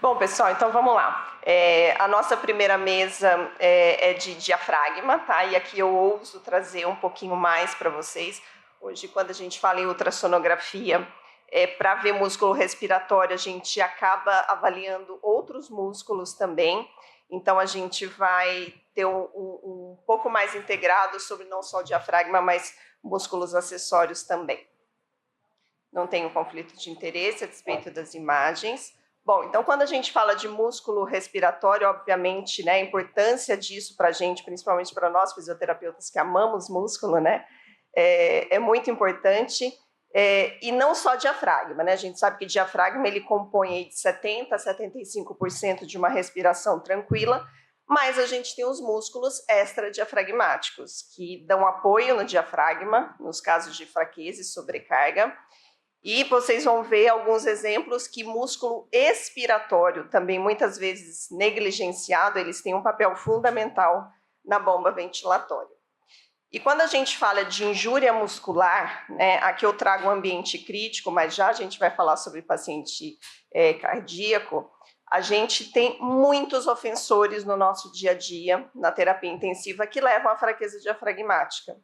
Bom, pessoal, então vamos lá. A nossa primeira mesa é de diafragma, tá? E aqui eu ouso trazer um pouquinho mais para vocês. Hoje, quando a gente fala em ultrassonografia, para ver músculo respiratório, a gente acaba avaliando outros músculos também. Então, a gente vai ter um pouco mais integrado sobre não só o diafragma, mas músculos acessórios também. Não tenho conflito de interesse a despeito das imagens. Bom, então quando a gente fala de músculo respiratório, obviamente, né, a importância disso para a gente, principalmente para nós fisioterapeutas que amamos músculo, né, é muito importante, e não só diafragma, né, a gente sabe que diafragma ele compõe aí de 70% a 75% de uma respiração tranquila, mas a gente tem os músculos extradiafragmáticos, que dão apoio no diafragma, nos casos de fraqueza e sobrecarga. E vocês vão ver alguns exemplos que músculo expiratório, também muitas vezes negligenciado, eles têm um papel fundamental na bomba ventilatória. E quando a gente fala de injúria muscular, né, aqui eu trago um ambiente crítico, mas já a gente vai falar sobre paciente cardíaco, a gente tem muitos ofensores no nosso dia a dia, na terapia intensiva, que levam à fraqueza diafragmática.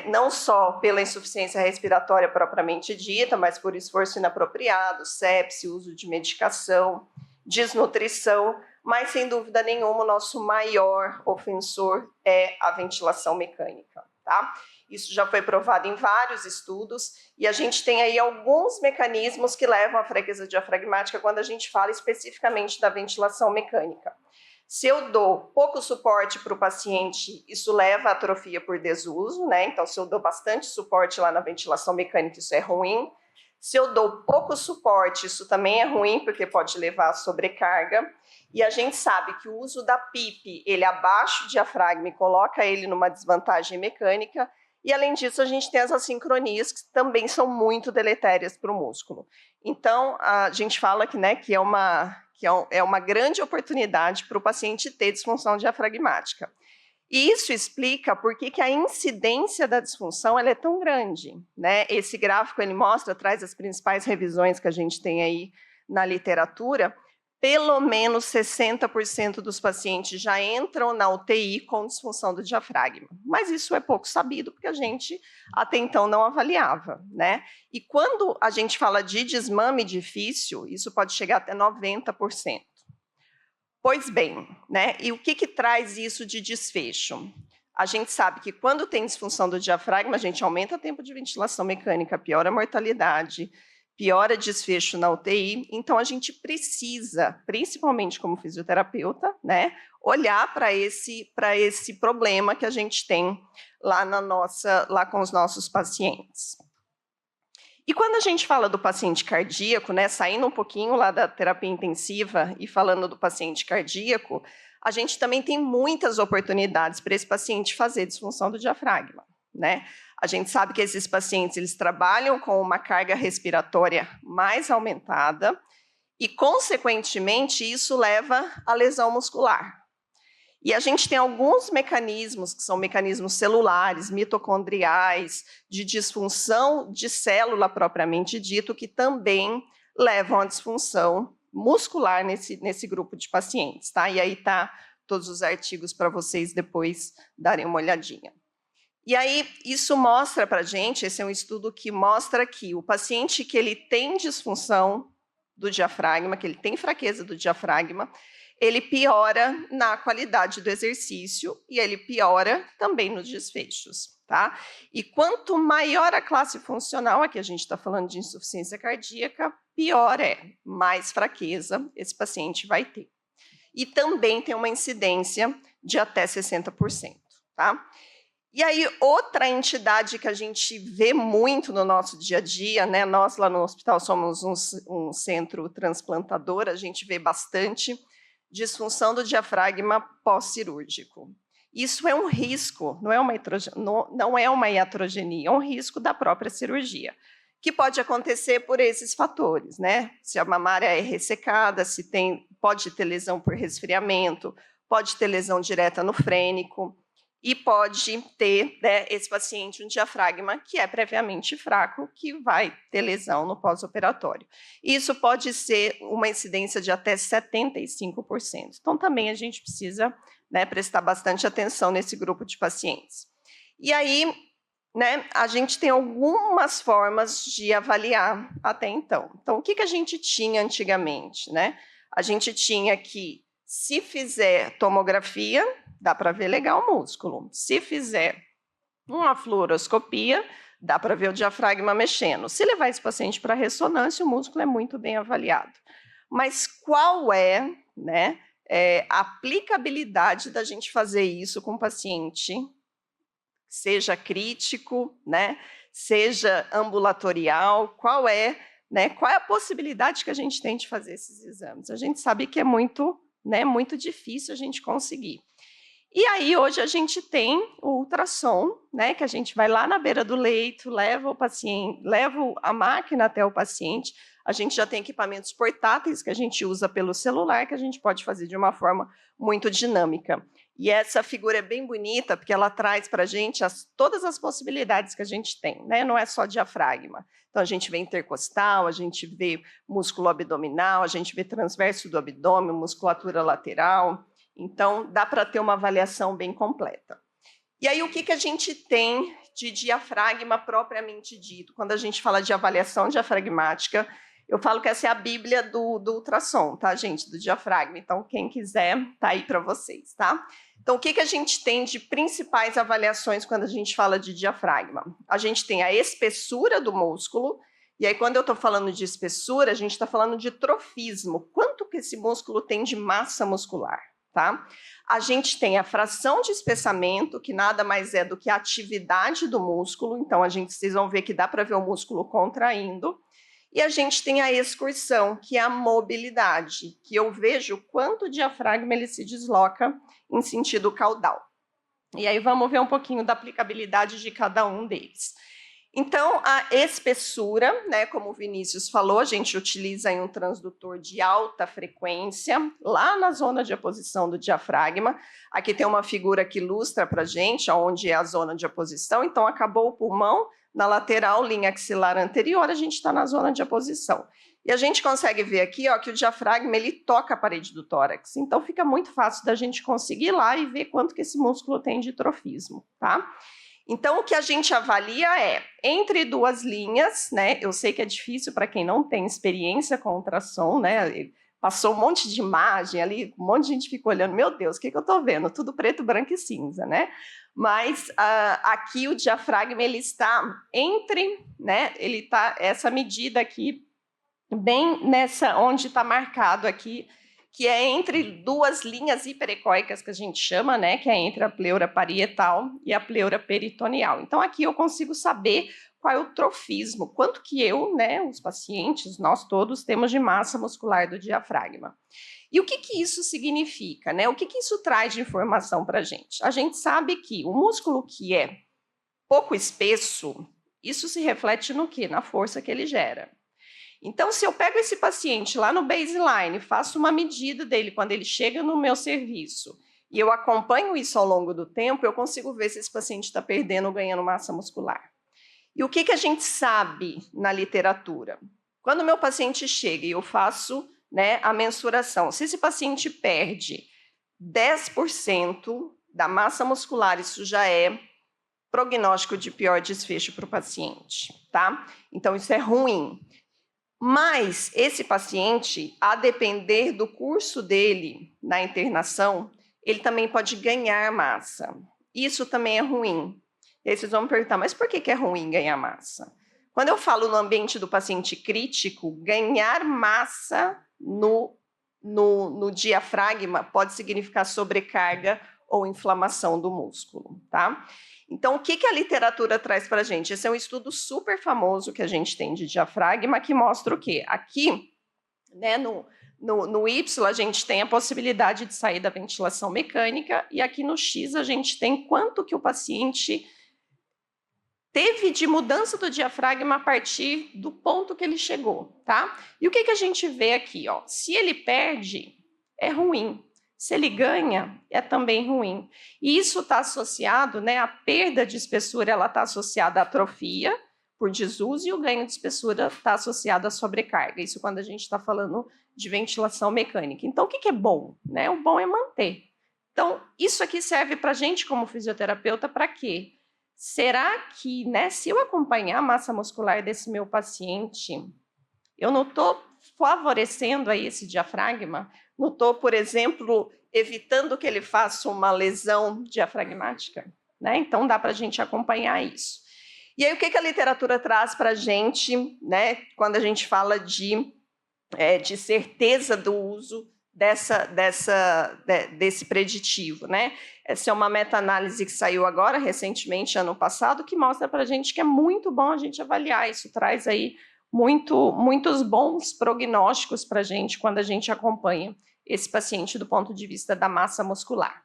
Não só pela insuficiência respiratória propriamente dita, mas por esforço inapropriado, sepse, uso de medicação, desnutrição, mas sem dúvida nenhuma o nosso maior ofensor é a ventilação mecânica, tá? Isso já foi provado em vários estudos e a gente tem aí alguns mecanismos que levam à fraqueza diafragmática quando a gente fala especificamente da ventilação mecânica. Se eu dou pouco suporte para o paciente, isso leva à atrofia por desuso, né? Então, se eu dou bastante suporte lá na ventilação mecânica, isso é ruim. Se eu dou pouco suporte, isso também é ruim, porque pode levar à sobrecarga. E a gente sabe que o uso da PIP, ele abaixa o diafragma e coloca ele numa desvantagem mecânica. E, além disso, a gente tem as assincronias, que também são muito deletérias para o músculo. Então, a gente fala que, né, que é uma grande oportunidade para o paciente ter disfunção diafragmática. E isso explica por que a incidência da disfunção ela é tão grande, né? Esse gráfico ele traz as principais revisões que a gente tem aí na literatura. Pelo menos 60% dos pacientes já entram na UTI com disfunção do diafragma. Mas isso é pouco sabido, porque a gente até então não avaliava, né? E quando a gente fala de desmame difícil, isso pode chegar até 90%. Pois bem, né? E o que traz isso de desfecho? A gente sabe que quando tem disfunção do diafragma, a gente aumenta o tempo de ventilação mecânica, piora a mortalidade, piora desfecho na UTI, então a gente precisa, principalmente como fisioterapeuta, né, olhar para esse problema que a gente tem lá com os nossos pacientes. E quando a gente fala do paciente cardíaco, né, saindo um pouquinho lá da terapia intensiva e falando do paciente cardíaco, a gente também tem muitas oportunidades para esse paciente fazer disfunção do diafragma, né? A gente sabe que esses pacientes eles trabalham com uma carga respiratória mais aumentada e, consequentemente, isso leva à lesão muscular. E a gente tem alguns mecanismos, que são mecanismos celulares, mitocondriais, de disfunção de célula propriamente dito, que também levam à disfunção muscular nesse grupo de pacientes, tá? E aí tá todos os artigos para vocês depois darem uma olhadinha. E aí, isso mostra para a gente, esse é um estudo que mostra que o paciente que ele tem disfunção do diafragma, que ele tem fraqueza do diafragma, ele piora na qualidade do exercício e ele piora também nos desfechos, tá? E quanto maior a classe funcional, aqui a gente está falando de insuficiência cardíaca, pior mais fraqueza esse paciente vai ter. E também tem uma incidência de até 60%, tá? E aí, outra entidade que a gente vê muito no nosso dia a dia, né? Nós lá no hospital somos um centro transplantador, a gente vê bastante disfunção do diafragma pós-cirúrgico. Isso é um risco, não é uma iatrogenia, é um risco da própria cirurgia, que pode acontecer por esses fatores, né? Se a mamária é ressecada, pode ter lesão por resfriamento, pode ter lesão direta no frênico. e pode ter, né, esse paciente um diafragma que é previamente fraco, que vai ter lesão no pós-operatório. Isso pode ser uma incidência de até 75%. Então, também a gente precisa, né, prestar bastante atenção nesse grupo de pacientes. E aí, né, a gente tem algumas formas de avaliar até então. Então, o que a gente tinha antigamente, né? A gente tinha que, se fizer tomografia, dá para ver legal o músculo. Se fizer uma fluoroscopia, dá para ver o diafragma mexendo. Se levar esse paciente para ressonância, o músculo é muito bem avaliado. Mas qual é, né, a aplicabilidade da gente fazer isso com o paciente, seja crítico, né, seja ambulatorial, qual é a possibilidade que a gente tem de fazer esses exames? A gente sabe que é muito, né, muito difícil a gente conseguir. E aí, hoje, a gente tem o ultrassom, né, que a gente vai lá na beira do leito, leva o paciente, leva a máquina até o paciente. A gente já tem equipamentos portáteis que a gente usa pelo celular, que a gente pode fazer de uma forma muito dinâmica. E essa figura é bem bonita, porque ela traz para a gente todas as possibilidades que a gente tem, né? Não é só diafragma. Então, a gente vê intercostal, a gente vê músculo abdominal, a gente vê transverso do abdômen, musculatura lateral. Então, dá para ter uma avaliação bem completa. E aí, o que a gente tem de diafragma propriamente dito? Quando a gente fala de avaliação diafragmática, eu falo que essa é a bíblia do ultrassom, tá, gente? Do diafragma. Então, quem quiser, tá aí para vocês, tá? Então, o que a gente tem de principais avaliações quando a gente fala de diafragma? A gente tem a espessura do músculo, e aí, quando eu estou falando de espessura, a gente está falando de trofismo. Quanto que esse músculo tem de massa muscular? Tá? A gente tem a fração de espessamento, que nada mais é do que a atividade do músculo, então vocês vão ver que dá para ver o músculo contraindo, e a gente tem a excursão, que é a mobilidade, que eu vejo quanto o diafragma ele se desloca em sentido caudal. E aí vamos ver um pouquinho da aplicabilidade de cada um deles. Então, a espessura, né, como o Vinícius falou, a gente utiliza em um transdutor de alta frequência, lá na zona de aposição do diafragma. Aqui tem uma figura que ilustra para a gente onde é a zona de aposição. Então, acabou o pulmão, na lateral, linha axilar anterior, a gente está na zona de aposição. E a gente consegue ver aqui, ó, que o diafragma ele toca a parede do tórax. Então, fica muito fácil da gente conseguir ir lá e ver quanto que esse músculo tem de trofismo, tá? Então, o que a gente avalia é, entre duas linhas, né? Eu sei que é difícil para quem não tem experiência com ultrassom, né? Passou um monte de imagem ali, um monte de gente ficou olhando, meu Deus, o que eu estou vendo? Tudo preto, branco e cinza, né? Mas aqui o diafragma, ele está entre, né? Ele está, essa medida aqui, bem nessa, onde está marcado aqui, que é entre duas linhas hiperecóicas que a gente chama, né, que é entre a pleura parietal e a pleura peritoneal. Então, aqui eu consigo saber qual é o trofismo, quanto que eu, né, os pacientes, nós todos, temos de massa muscular do diafragma. E o que isso significa, né? O que isso traz de informação para a gente? A gente sabe que o músculo que é pouco espesso, isso se reflete no quê? Na força que ele gera. Então, se eu pego esse paciente lá no baseline, faço uma medida dele quando ele chega no meu serviço, e eu acompanho isso ao longo do tempo, eu consigo ver se esse paciente está perdendo ou ganhando massa muscular. E o que a gente sabe na literatura? Quando o meu paciente chega e eu faço, né, a mensuração, se esse paciente perde 10% da massa muscular, isso já é prognóstico de pior desfecho para o paciente, tá? Então, isso é ruim. Mas esse paciente, a depender do curso dele na internação, ele também pode ganhar massa. Isso também é ruim. E aí vocês vão me perguntar, mas por que é ruim ganhar massa? Quando eu falo no ambiente do paciente crítico, ganhar massa no diafragma pode significar sobrecarga ou inflamação do músculo, tá? Então, o que a literatura traz para a gente? Esse é um estudo super famoso que a gente tem de diafragma, que mostra o quê? Aqui, né, no Y, a gente tem a possibilidade de sair da ventilação mecânica, e aqui no X, a gente tem quanto que o paciente teve de mudança do diafragma a partir do ponto que ele chegou, tá? E o que a gente vê aqui, ó? Se ele perde, é ruim. Se ele ganha, é também ruim. E isso está associado, né, a perda de espessura, ela está associada à atrofia, por desuso, e o ganho de espessura está associado à sobrecarga. Isso quando a gente está falando de ventilação mecânica. Então, o que é bom? Né? O bom é manter. Então, isso aqui serve para a gente como fisioterapeuta para quê? Será que, né, se eu acompanhar a massa muscular desse meu paciente, eu não estou favorecendo aí esse diafragma? Não estou, por exemplo, evitando que ele faça uma lesão diafragmática? Né? Então, dá para a gente acompanhar isso. E aí, o que a literatura traz para a gente, né, quando a gente fala de certeza do uso desse preditivo, né? Essa é uma meta-análise que saiu agora, recentemente, ano passado, que mostra para a gente que é muito bom a gente avaliar. Isso traz aí muitos bons prognósticos para a gente quando a gente acompanha esse paciente do ponto de vista da massa muscular.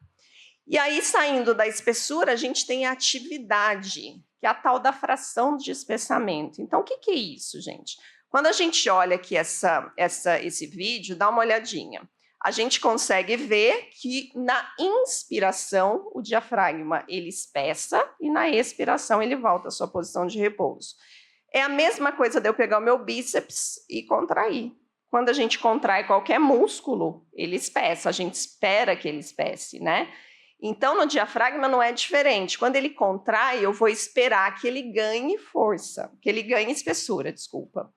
E aí, saindo da espessura, a gente tem a atividade, que é a tal da fração de espessamento. Então, o que é isso, gente? Quando a gente olha aqui esse vídeo, dá uma olhadinha. A gente consegue ver que na inspiração o diafragma ele espessa e na expiração ele volta à sua posição de repouso. É a mesma coisa de eu pegar o meu bíceps e contrair. Quando a gente contrai qualquer músculo, ele espessa, a gente espera que ele espesse, né? Então, no diafragma não é diferente. Quando ele contrai, eu vou esperar que ele ganhe força, que ele ganhe espessura, desculpa.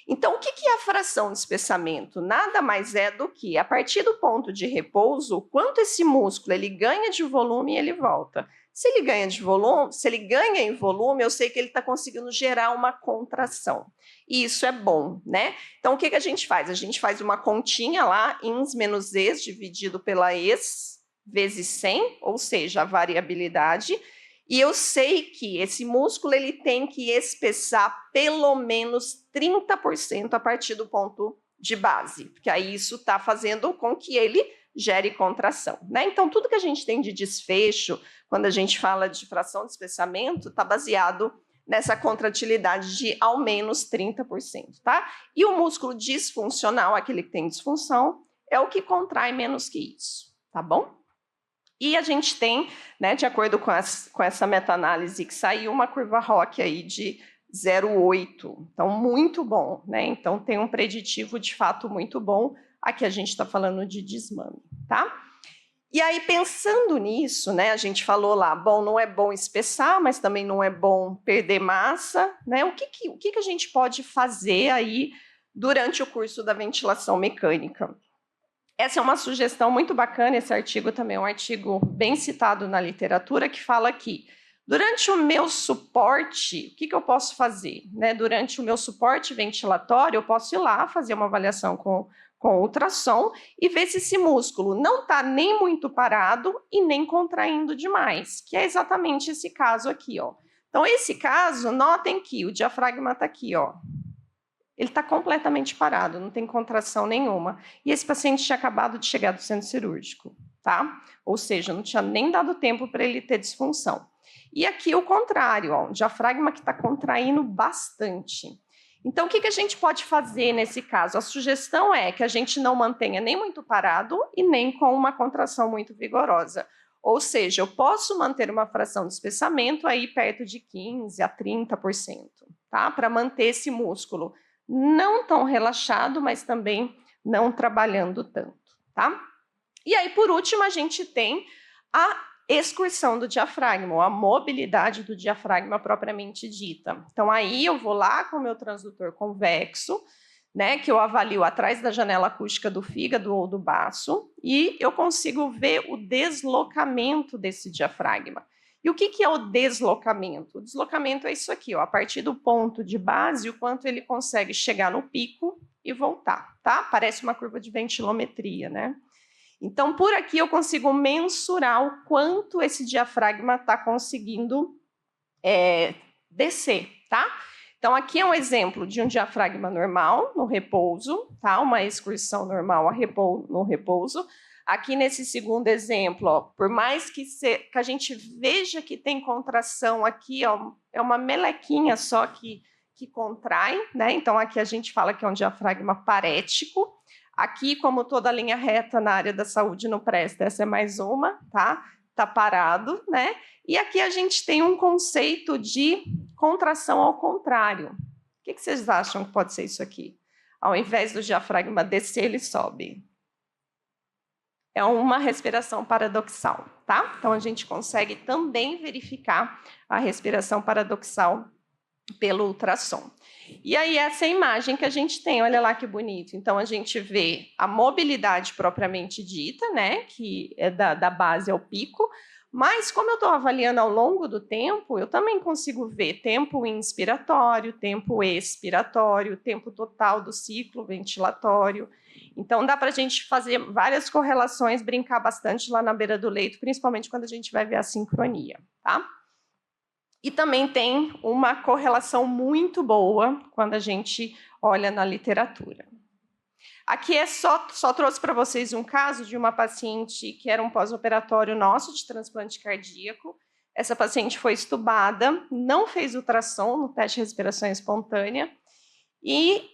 Então, o que é a fração de espessamento? Nada mais é do que, a partir do ponto de repouso, quanto esse músculo ele ganha de volume e ele volta. Se ele ganha de volume, se ele ganha em volume, eu sei que ele está conseguindo gerar uma contração. E isso é bom, né? Então, o que a gente faz? A gente faz uma continha lá, ins menos es, dividido pela es, vezes 100, ou seja, a variabilidade, e eu sei que esse músculo ele tem que espessar pelo menos 30% a partir do ponto de base, porque aí isso está fazendo com que ele gere contração, né? Então, tudo que a gente tem de desfecho, quando a gente fala de fração de espessamento, está baseado nessa contratilidade de ao menos 30%, tá? E o músculo disfuncional, aquele que tem disfunção, é o que contrai menos que isso, tá bom? E a gente tem, né, de acordo com essa meta-análise que saiu, uma curva ROC aí de 0,8. Então, muito bom, né? Então, tem um preditivo de fato muito bom. Aqui a gente está falando de desmame, tá? E aí, pensando nisso, né, a gente falou lá, bom, não é bom espessar, mas também não é bom perder massa, né? O que a gente pode fazer aí durante o curso da ventilação mecânica? Essa é uma sugestão muito bacana, esse artigo também é um artigo bem citado na literatura, que fala que, durante o meu suporte, o que eu posso fazer? Né? Durante o meu suporte ventilatório, eu posso ir lá fazer uma avaliação com ultrassom e ver se esse músculo não está nem muito parado e nem contraindo demais, que é exatamente esse caso aqui, ó. Então, esse caso, notem que o diafragma está aqui, ó. Ele está completamente parado, não tem contração nenhuma. E esse paciente tinha acabado de chegar do centro cirúrgico, tá? Ou seja, não tinha nem dado tempo para ele ter disfunção. E aqui o contrário, ó, um diafragma que está contraindo bastante. Então, o que a gente pode fazer nesse caso? A sugestão é que a gente não mantenha nem muito parado e nem com uma contração muito vigorosa. Ou seja, eu posso manter uma fração de espessamento aí perto de 15% a 30%, tá? Para manter esse músculo não tão relaxado, mas também não trabalhando tanto, tá? E aí, por último, a gente tem a excursão do diafragma, ou a mobilidade do diafragma propriamente dita. Então, aí eu vou lá com o meu transdutor convexo, né, que eu avalio atrás da janela acústica do fígado ou do baço, e eu consigo ver o deslocamento desse diafragma. E o que é o deslocamento? O deslocamento é isso aqui, ó, a partir do ponto de base, o quanto ele consegue chegar no pico e voltar, tá? Parece uma curva de ventilometria, né? Então, por aqui eu consigo mensurar o quanto esse diafragma está conseguindo descer, tá? Então, aqui é um exemplo de um diafragma normal no repouso, tá? Uma excursão normal no repouso. Aqui nesse segundo exemplo, ó, por mais que a gente veja que tem contração aqui, ó, é uma melequinha só que contrai, né? Então, aqui a gente fala que é um diafragma parético. Aqui, como toda linha reta na área da saúde não presta, essa é mais uma, tá? Tá parado, né? E aqui a gente tem um conceito de contração ao contrário. O que vocês acham que pode ser isso aqui? Ao invés do diafragma descer, ele sobe. É uma respiração paradoxal, tá? Então, a gente consegue também verificar a respiração paradoxal pelo ultrassom. E aí, essa é a imagem que a gente tem, olha lá que bonito. Então, a gente vê a mobilidade propriamente dita, né? Que é da base ao pico, mas como eu estou avaliando ao longo do tempo, eu também consigo ver tempo inspiratório, tempo expiratório, tempo total do ciclo ventilatório. Então, dá para a gente fazer várias correlações, brincar bastante lá na beira do leito, principalmente quando a gente vai ver a sincronia, tá? E também tem uma correlação muito boa quando a gente olha na literatura. Aqui só trouxe para vocês um caso de uma paciente que era um pós-operatório nosso de transplante cardíaco. Essa paciente foi estubada, não fez ultrassom no teste de respiração espontânea e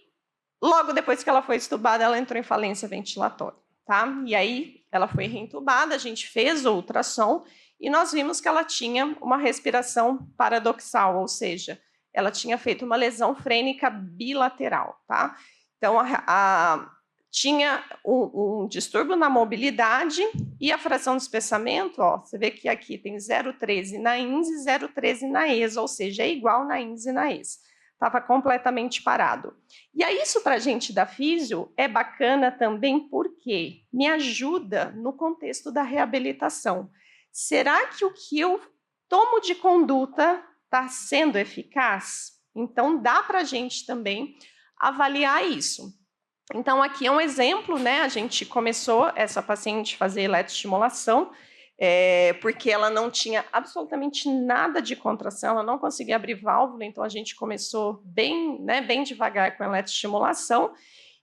logo depois que ela foi estubada, ela entrou em falência ventilatória, tá? E aí ela foi reentubada, a gente fez o ultrassom e nós vimos que ela tinha uma respiração paradoxal, ou seja, ela tinha feito uma lesão frênica bilateral, tá? Então, tinha um distúrbio na mobilidade e a fração de espessamento, ó, você vê que aqui tem 0,13 na INS e 0,13 na ESA, ou seja, é igual na INS e na ESA. Estava completamente parado. E aí, isso para a gente da físio é bacana também porque me ajuda no contexto da reabilitação. Será que o que eu tomo de conduta está sendo eficaz? Então, dá para a gente também avaliar isso. Então, aqui é um exemplo, né? A gente começou essa paciente a fazer eletroestimulação, porque ela não tinha absolutamente nada de contração, ela não conseguia abrir válvula, então a gente começou bem devagar com a eletroestimulação,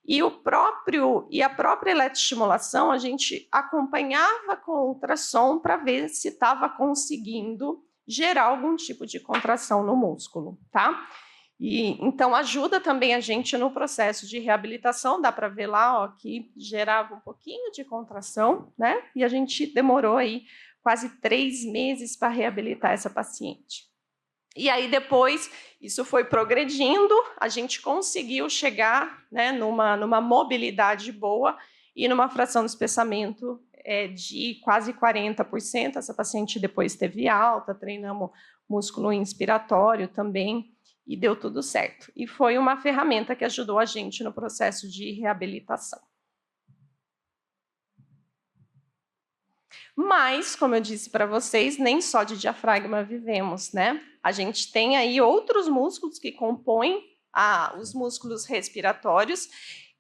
e a própria eletroestimulação a gente acompanhava com o ultrassom para ver se estava conseguindo gerar algum tipo de contração no músculo, tá? E então ajuda também a gente no processo de reabilitação, dá para ver lá, ó, que gerava um pouquinho de contração, né? E a gente demorou aí quase 3 meses para reabilitar essa paciente. E aí depois isso foi progredindo, a gente conseguiu chegar, né, numa mobilidade boa e numa fração de espessamento de quase 40%. Essa paciente depois teve alta, treinamos músculo inspiratório também, e deu tudo certo. E foi uma ferramenta que ajudou a gente no processo de reabilitação. Mas, como eu disse para vocês, nem só de diafragma vivemos, né? A gente tem aí outros músculos que compõem os músculos respiratórios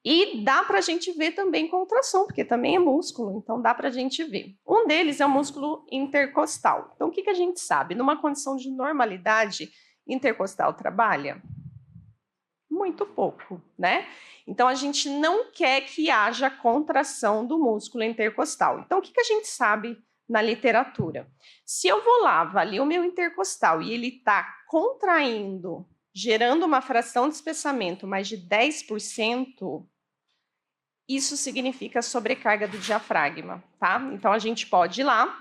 e dá para a gente ver também com ultrassom, porque também é músculo, então dá para a gente ver. Um deles é o músculo intercostal. Então, o que a gente sabe? Numa condição de normalidade, intercostal trabalha? Muito pouco, né? Então, a gente não quer que haja contração do músculo intercostal. Então, o que a gente sabe na literatura? Se eu vou lá, avalio o meu intercostal e ele está contraindo, gerando uma fração de espessamento mais de 10%, isso significa sobrecarga do diafragma, tá? Então, a gente pode ir lá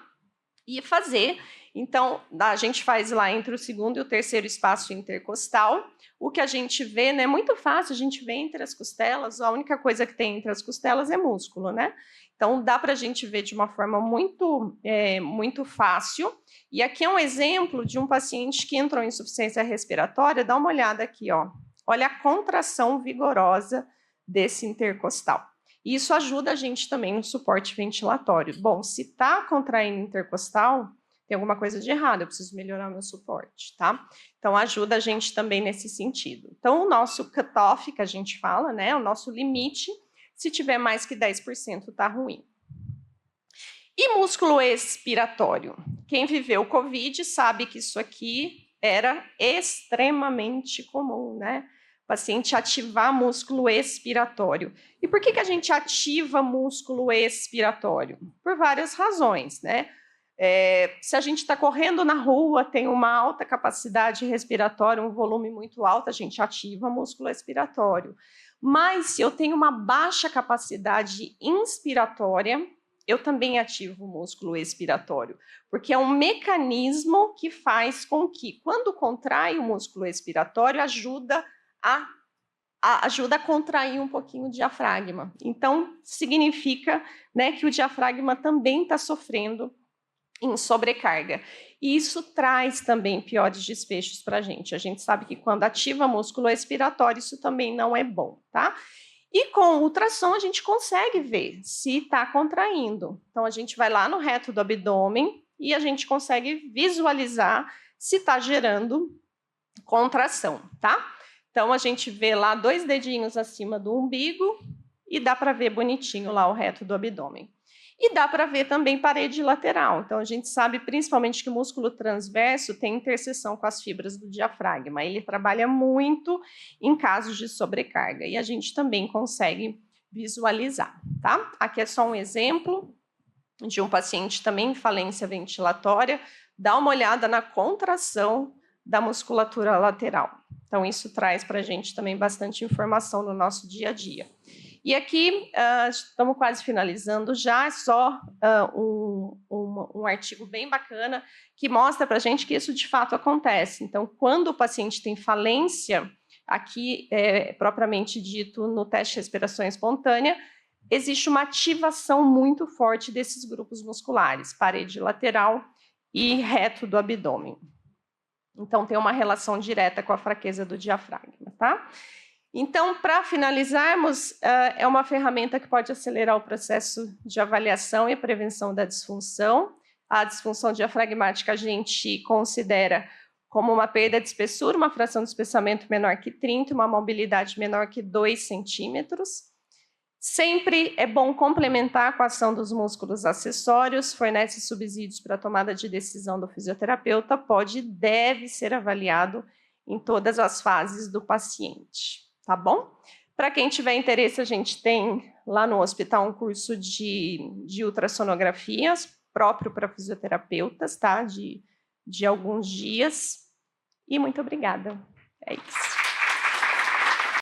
e fazer. Então, a gente faz lá entre o segundo e o terceiro espaço intercostal. O que a gente vê, né, é muito fácil, a gente vê entre as costelas, a única coisa que tem entre as costelas é músculo, né? Então, dá para a gente ver de uma forma muito fácil. E aqui é um exemplo de um paciente que entrou em insuficiência respiratória. Dá uma olhada aqui, ó. Olha a contração vigorosa desse intercostal. Isso ajuda a gente também no suporte ventilatório. Bom, se está contraindo intercostal, tem alguma coisa de errado, eu preciso melhorar o meu suporte, tá? Então, ajuda a gente também nesse sentido. Então, o nosso cutoff, que a gente fala, né, o nosso limite, se tiver mais que 10%, tá ruim. E músculo expiratório? Quem viveu o COVID sabe que isso aqui era extremamente comum, né? O paciente ativar músculo expiratório. E por que a gente ativa músculo expiratório? Por várias razões, né? Se a gente está correndo na rua, tem uma alta capacidade respiratória, um volume muito alto, a gente ativa músculo expiratório. Mas se eu tenho uma baixa capacidade inspiratória, eu também ativo o músculo expiratório, porque é um mecanismo que faz com que, quando contrai o músculo expiratório, ajuda a contrair um pouquinho o diafragma. Então, significa, né, que o diafragma também está sofrendo em sobrecarga. E isso traz também piores desfechos para a gente. A gente sabe que quando ativa o músculo expiratório, isso também não é bom, tá? E com o ultrassom a gente consegue ver se está contraindo. Então a gente vai lá no reto do abdômen e a gente consegue visualizar se está gerando contração, tá? Então a gente vê lá 2 dedinhos acima do umbigo e dá para ver bonitinho lá o reto do abdômen. E dá para ver também parede lateral. Então, a gente sabe principalmente que o músculo transverso tem interseção com as fibras do diafragma. Ele trabalha muito em casos de sobrecarga. E a gente também consegue visualizar, tá? Aqui é só um exemplo de um paciente também em falência ventilatória. Dá uma olhada na contração da musculatura lateral. Então, isso traz para a gente também bastante informação no nosso dia a dia. E aqui, estamos quase finalizando já, é só um artigo bem bacana que mostra para a gente que isso de fato acontece. Então, quando o paciente tem falência, aqui propriamente dito no teste de respiração espontânea, existe uma ativação muito forte desses grupos musculares, parede lateral e reto do abdômen. Então, tem uma relação direta com a fraqueza do diafragma, tá? Então, para finalizarmos, é uma ferramenta que pode acelerar o processo de avaliação e prevenção da disfunção. A disfunção diafragmática a gente considera como uma perda de espessura, uma fração de espessamento menor que 30, uma mobilidade menor que 2 centímetros. Sempre é bom complementar com a ação dos músculos acessórios, fornece subsídios para a tomada de decisão do fisioterapeuta, pode e deve ser avaliado em todas as fases do paciente. Tá bom? Para quem tiver interesse, a gente tem lá no hospital um curso de ultrassonografias próprio para fisioterapeutas, tá? De alguns dias. E muito obrigada. É isso.